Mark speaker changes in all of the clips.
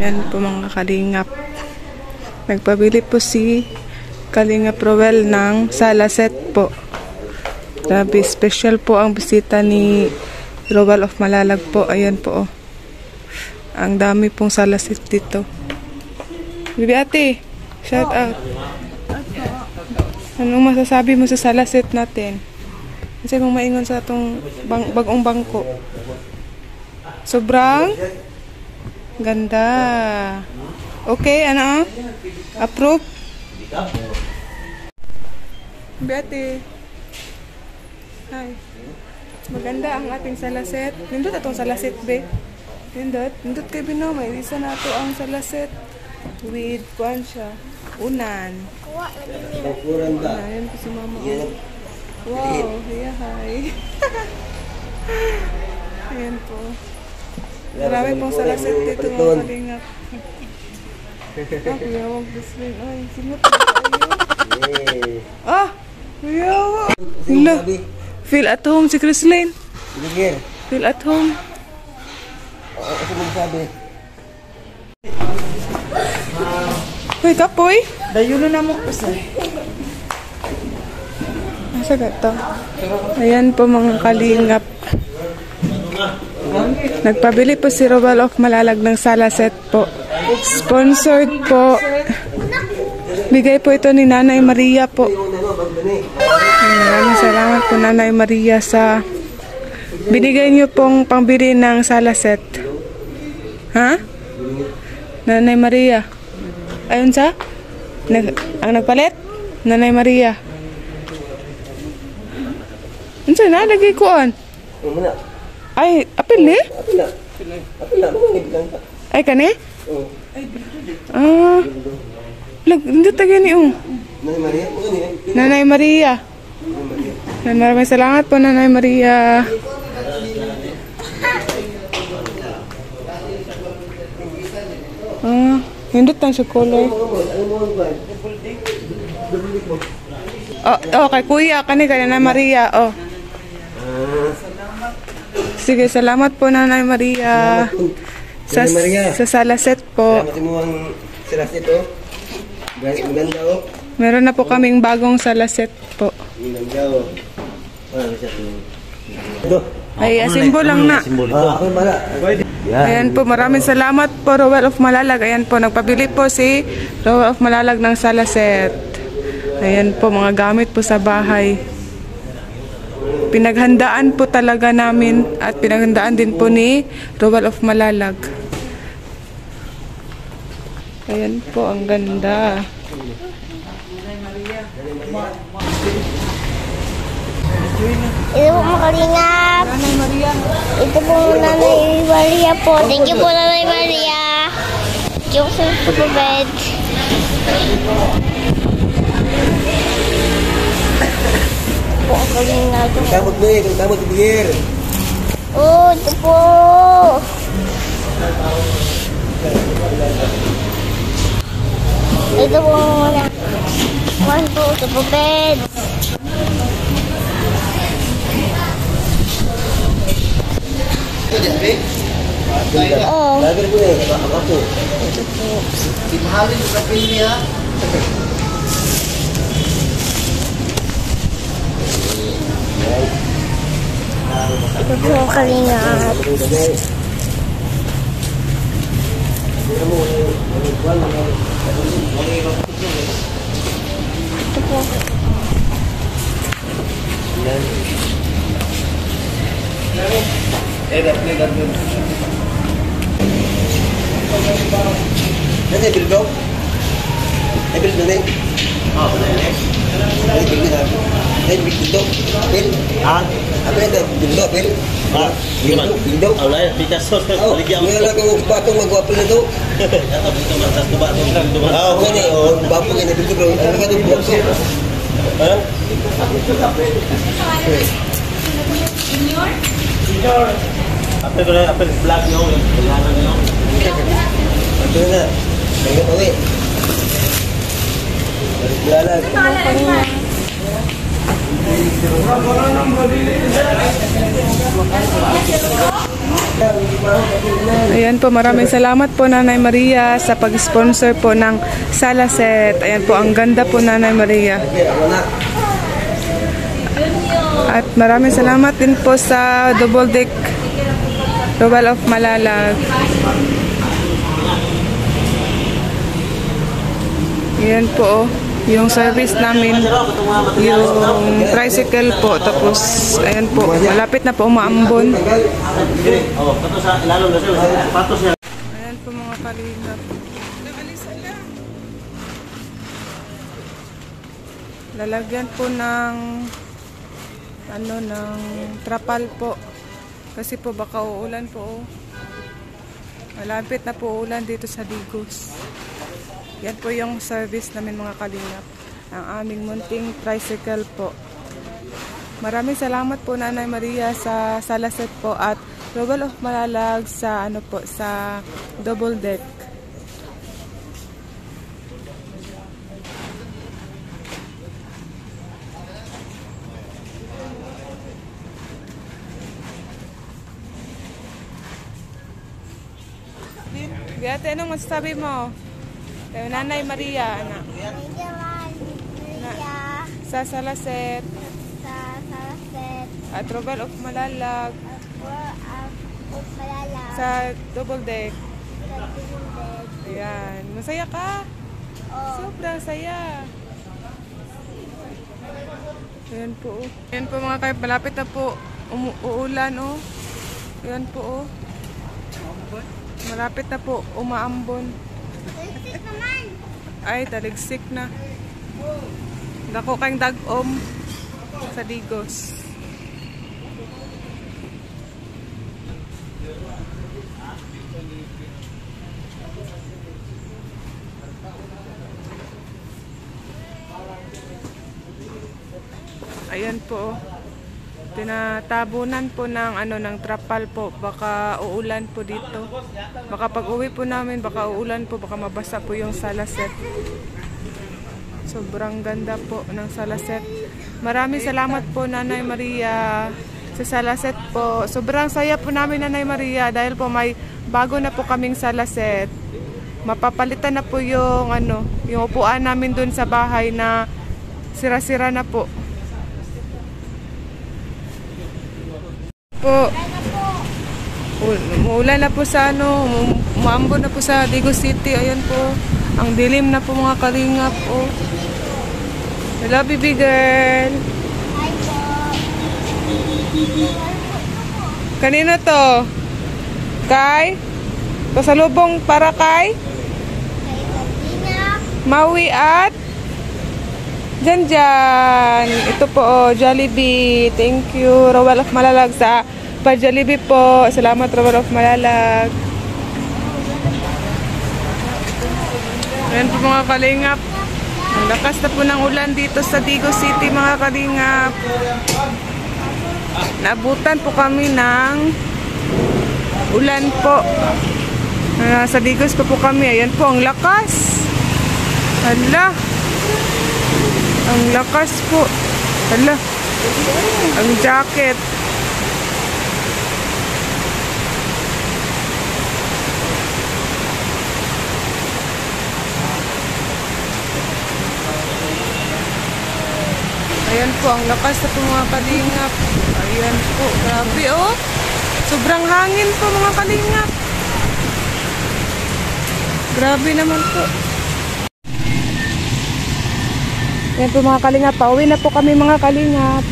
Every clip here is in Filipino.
Speaker 1: Ayan po mga kalingap. Nagpabili po si Kalingap Roel ng salaset po. Grabe, special po ang bisita ni Roel of Malalag po. Ayan po oh. Ang dami pong salaset dito. Bibi ate, shout out. Anong masasabi mo sa salaset natin? Kasi mong maingon sa itong bagong bangko. Sobrang ganda. Okay, ano? Approve? Bete. Hi. Maganda ang ating salaset. Nindot atong salaset, be. Nindot. Nindot kay Bino. May isa na ito ang salaset. With, kuan siya. Unan. Ayan po si mama. Wow. Yeah, hi. Ayan po. Marami pong salaset dito mga kalingap. Kuyawag Grislin. Ay, simot na tayo. Ah! Kuyawag! Feel at home si Grislin. Feel at home.
Speaker 2: Ano mo sabi?
Speaker 1: Uy, kapoy!
Speaker 2: Dayuno na mo kasi.
Speaker 1: Nasa gato. Ayan po mga kalingap. Nagpabili po si Roel of Malalag ng salaset po. Sponsored po. Bigay po ito ni Nanay Maria po. Maraming salamat po Nanay Maria sa binigay niyo pong pangbili ng salaset. Ha? Nanay Maria. Ayun sa? Ang nagpalit? Nanay Maria. Ano sa na? Lagi ko on. Ay, apil eh? Ay, kani? Ah. Hindi tagay ni Nanay Maria. Maraming salamat po Nanay Maria. Ah, hindi tan sa color. Oh, kay Kuya, kani Nanay Maria, oh. Sige, salamat po Nanay Maria. Sa salaset po.
Speaker 2: Salamat mo ang salaset oh. Maganda oh.
Speaker 1: Meron na po kaming bagong salaset po.
Speaker 2: Maganda oh. Ano siya to?
Speaker 1: Ay, simbol lang na. Ayan po, maraming salamat po Roel of Malalag. Ayan po, nagpabili po si Roel of Malalag ng salaset. Ayan po, mga gamit po sa bahay. Pinaghandaan po talaga namin at pinaghandaan din po ni Roel of Malalag. Ayan po, ang ganda.
Speaker 3: Ito po mga kalingap. Ito po Nanay Maria po. Thank you po Nanay Maria. Joseph po bed. Po ang kalingap.
Speaker 2: Kamot mo eh, kamot bigir.
Speaker 3: Oh, ito po. Ito po muna. One po, ito po bed. Oh.
Speaker 2: Lager po eh, ako.
Speaker 3: Ito po.
Speaker 2: Imahalin sa film niya.
Speaker 3: Ito po ang kalingap. Ito po.
Speaker 2: Nanti bildo? Bil nanti? Oh, nanti. Nanti bildo. Nanti bildo. Bil. Ah, apa itu bildo bil? Ah, bildo.
Speaker 4: Allah ya, Picasso.
Speaker 2: Oh, ngayon ako batong magwapil nito. Ah, ngani, oh, bapo ngani bildo. Ano ka dito box? Ha?
Speaker 4: Senior. Apa ko na apel black nyo, kailangan nyo.
Speaker 2: Ito na. Tingnan mo eh. Balik lalag.
Speaker 1: Ayan po, maraming salamat po Nanay Maria sa pag-sponsor po ng sala set. Ayan po, ang ganda po Nanay Maria. At maraming salamat din po sa Double Deck Royal of Malalag. Ayan po, yung service namin, yung tricycle po. Tapos, ayan po, malapit na po umaambon. Ayan po mga kalingap. Lalagyan po ng ng trapal po. Kasi po baka uulan po. Malapit na po uulan dito sa Digos. Yan po yung service namin mga kalingap. Ang aming munting tricycle po. Maraming salamat po Nanay Maria sa Salaset po at Royal of Malalag sa sa Double Deck. Gate, anong masasabi mo? Kay Nanay Maria, anak. Sa Salaset. At Royal of Malalag. Sa Double Deck. Ayan. Masaya ka? Sobrang saya. Ayan po. Ayan po mga kayo. Malapit na po uulan oh. Ayan po oh. Malapit na po umaambon. Taligsik naman. Ay, taligsik na. Dako kayong dag-om sa Digos. Ayan po. Tinatabunan po ng ng trapal po. Baka uulan po dito. Baka pag-uwi po namin, baka uulan po, baka mabasa po yung Salaset. Sobrang ganda po ng Salaset. Maraming salamat po Nanay Maria sa Salaset po. Sobrang saya po namin Nanay Maria dahil po may bago na po kaming Salaset. Mapapalitan na po yung yung upuan namin dun sa bahay na sira-sira na po. Po. Umuulan na po sa umaambon na po sa Digos City. Ayan po. Ang dilim na po mga kalingap po. Hello, baby girl.
Speaker 3: Hi po.
Speaker 1: Kanino to? Kay? Pasalubong para kay? Maui at? Dyan. Ito po Jollibee. Thank you. Royal of Malalag sa pa-Jollibee po. Salamat Royal of Malalag. Ayan po mga kalingap. Ang lakas na po ng ulan dito sa Digos City mga kalingap. Naabutan po kami ng ulan po. Sa Digos po kami. Ayan po ang lakas. Hala. Ang lakas po. Hala. Ang jacket. Ayan po, ang lakas na po mga kalingap. Ayan po, grabe oh. Sobrang hangin po mga kalingap. Grabe naman po. Ayan po mga kalingap, pauwi na po kami mga kalingap.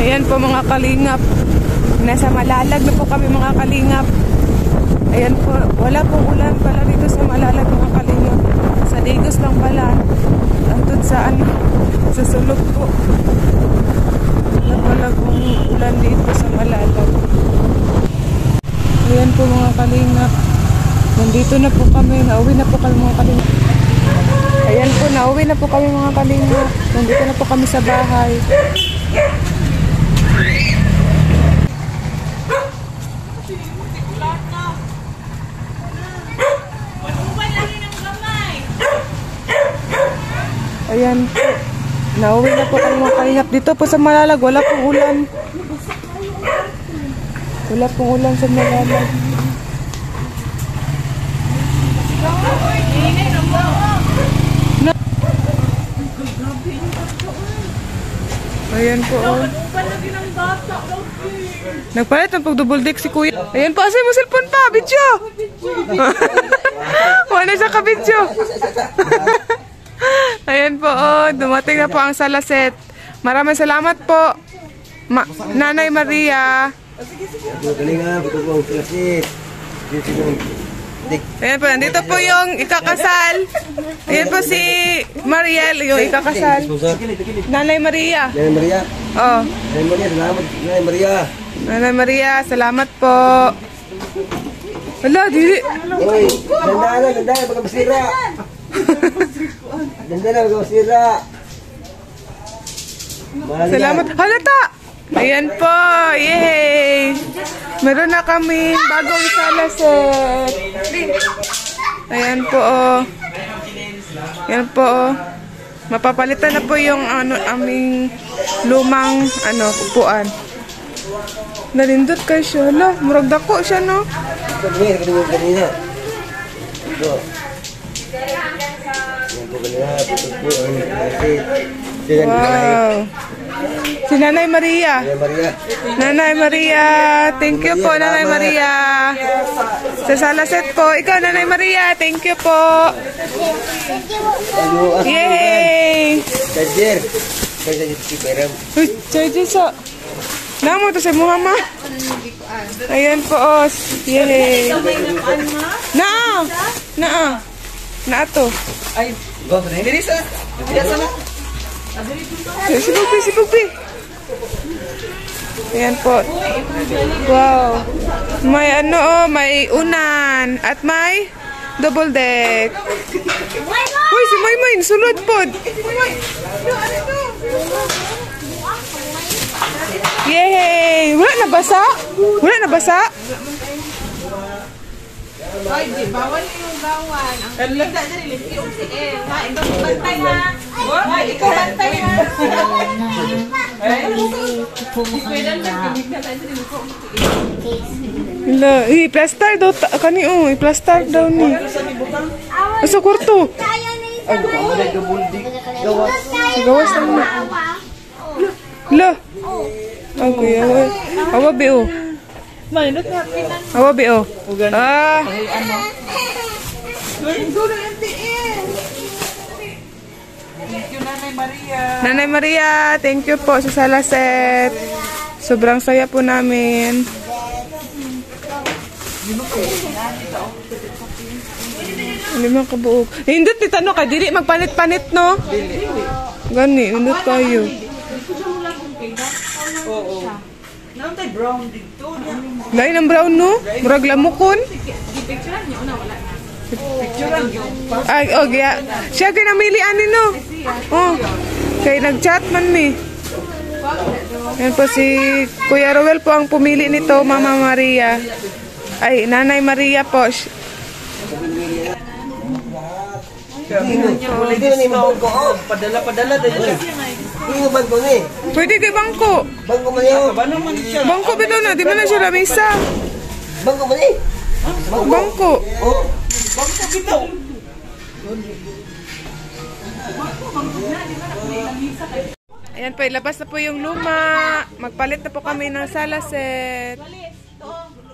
Speaker 1: Ayan po mga kalingap. Nasa Malalag na po kami mga kalingap. Ayan po, wala pong ulan pala dito sa Malalag mga kalingap. Sa Digos lang pala. Andun sa sa sulok po. Wala pala pong ulan dito sa Malalag. Ayan po mga kalingap. Nandito na po kami. Nauwi na po kami mga kalingap. Ayan po, nauwi na po kami mga kalingap. Nandito na po kami sa bahay. Ayan po. Nauwi na po kami mga kalingap. Dito po sa Malalag, wala pong ulan. Wala pong ulan sa Malalag. Ayan po. Oh. Nagpalit ng pag-double deck si kuya. Ayan po, asay mo cellphone pa, video. Wala siya ka-video. Ayan po, oh, dumating na po ang salaset. Maraming salamat po, Nanay Maria. Ayan po, nandito po yung ikakasal. Ayan po si Mariel, yung ikakasal. Nanay Maria.
Speaker 2: Nanay Maria.
Speaker 1: Oh.
Speaker 2: Nanay Maria, salamat. Nanay Maria.
Speaker 1: Nanay Maria, salamat po. Wala, dili.
Speaker 2: Uy, dandahan, baka masira. Dandahan, baka masira.
Speaker 1: Salamat. Halata! Ayan po, yay! Meron na kami bagong salaset. Ayan po, oh. Ayan po, oh. Mapapalitan na po yung aming lumang upuan. Nalindot kayo siya. Hala, murag dako siya, no?
Speaker 2: Kanina.
Speaker 1: Wow. Si Nanay Maria. Nanay Maria. Thank you po, Nanay Maria. Sa salaset po. Ikaw, Nanay Maria. Thank you po. Yay!
Speaker 2: Charger.
Speaker 1: Uy, charger sa. Namo to sa mga ma. Ayan po, os. Yay. Naa. Naa. Naa to.
Speaker 2: Ay, diri sa.
Speaker 1: Si Bugbi. Ayan po. Wow. May may unan. At may double deck. Uy, si Moy, sulod po. Yay! Wala na basa? Wala na basa?
Speaker 5: Ay, di, bawal yung gawan. Ang liga na rin, yung si El. Ikaw bantay ha. Ikaw bantay ha.
Speaker 1: I-plaster daw. I-plaster daw ni. Sa kwarto. Gawas lang na. La. Okay, awa B.O. Awa B.O. Ah. Nanay Maria, thank you po sa salaset. Sobrang saya po namin. Limang kabuok. Hindot ni Tano ka, dili magpanit-panit, no? Gani, hindot kayo.
Speaker 5: Oo. Naantay brown dito.
Speaker 1: Lain ang brown, no? Murag lamukon.
Speaker 5: Picturean niyo na wala na.
Speaker 2: Picturean yun.
Speaker 1: Ay, okay. Siya kinamilian ni, no? Oh. Kaya nag-chat man mi. Yan po si Kuya Roel po ang pumili nito, Mama Maria. Ay, Nanay Maria po.
Speaker 2: Pwede na yung bangko. Padala dito. Hindi yung bangko na eh.
Speaker 1: Pwede kay bangko.
Speaker 2: Bangko man yun.
Speaker 1: Bangko bito na, di ba na siya lamisa?
Speaker 2: Bangko man eh.
Speaker 1: Bangko.
Speaker 2: Oh.
Speaker 5: Bangko bitaw.
Speaker 1: Ayan po, ilabas na po yung luma. Magpalit na po kami ng salaset.
Speaker 5: Ito.